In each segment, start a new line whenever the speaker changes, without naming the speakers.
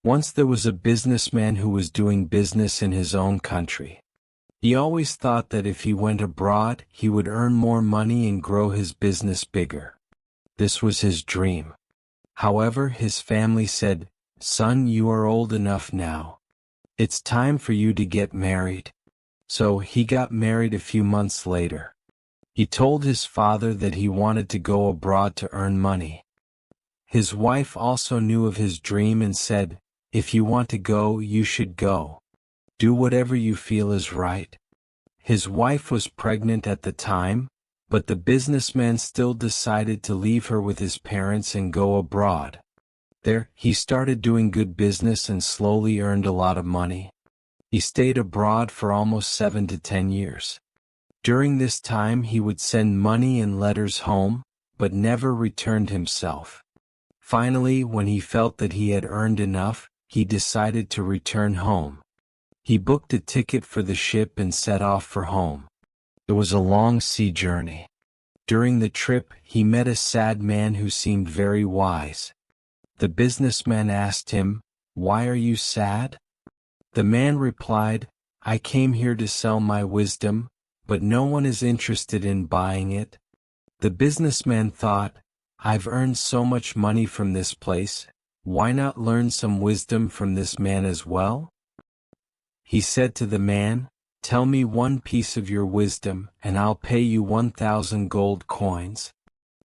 Once there was a businessman who was doing business in his own country. He always thought that if he went abroad, he would earn more money and grow his business bigger. This was his dream. However, his family said, "Son, you are old enough now. It's time for you to get married." So he got married a few months later. He told his father that he wanted to go abroad to earn money. His wife also knew of his dream and said, "If you want to go, you should go. Do whatever you feel is right." His wife was pregnant at the time, but the businessman still decided to leave her with his parents and go abroad. There, he started doing good business and slowly earned a lot of money. He stayed abroad for almost 7 to 10 years. During this time he would send money and letters home, but never returned himself. Finally, when he felt that he had earned enough, he decided to return home. He booked a ticket for the ship and set off for home. It was a long sea journey. During the trip, he met a sad man who seemed very wise. The businessman asked him, "Why are you sad?" The man replied, "I came here to sell my wisdom, but no one is interested in buying it." The businessman thought, "I've earned so much money from this place, why not learn some wisdom from this man as well?" He said to the man, "Tell me one piece of your wisdom, and I'll pay you 1,000 gold coins."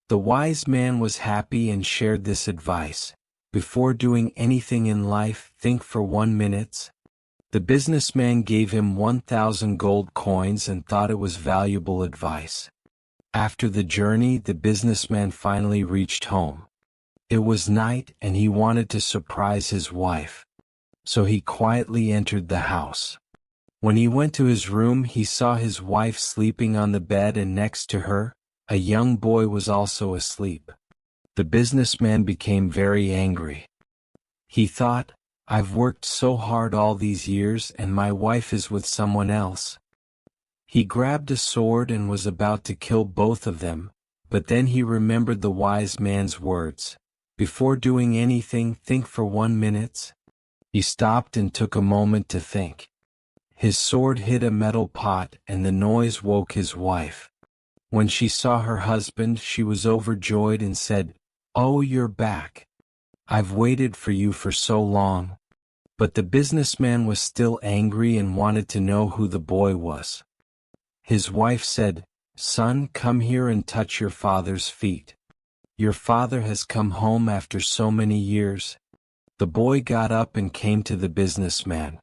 The wise man was happy and shared this advice. Before doing anything in life, think for 1 minute. The businessman gave him 1,000 gold coins and thought it was valuable advice. After the journey, the businessman finally reached home. It was night and he wanted to surprise his wife. So he quietly entered the house. When he went to his room, he saw his wife sleeping on the bed, and next to her, a young boy was also asleep. The businessman became very angry. He thought, "I've worked so hard all these years and my wife is with someone else." He grabbed a sword and was about to kill both of them, but then he remembered the wise man's words, "Before doing anything, think for 1 minute." He stopped and took a moment to think. His sword hit a metal pot and the noise woke his wife. When she saw her husband, she was overjoyed and said, "Oh, you're back. I've waited for you for so long." But the businessman was still angry and wanted to know who the boy was. His wife said, "Son, come here and touch your father's feet. Your father has come home after so many years." The boy got up and came to the businessman.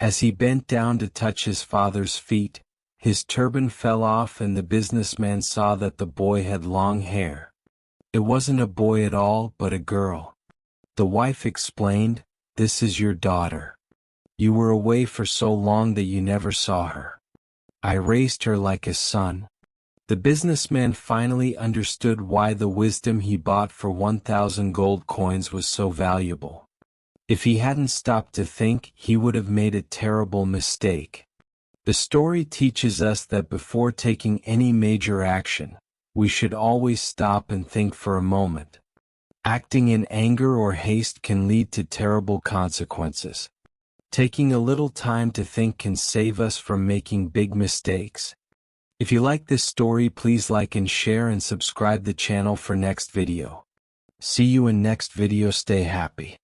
As he bent down to touch his father's feet, his turban fell off and the businessman saw that the boy had long hair. It wasn't a boy at all, but a girl. The wife explained, "This is your daughter. You were away for so long that you never saw her. I raised her like a son." The businessman finally understood why the wisdom he bought for 1,000 gold coins was so valuable. If he hadn't stopped to think, he would have made a terrible mistake. The story teaches us that before taking any major action, we should always stop and think for a moment. Acting in anger or haste can lead to terrible consequences. Taking a little time to think can save us from making big mistakes. If you like this story, please like and share and subscribe the channel for next video. See you in next video. Stay happy.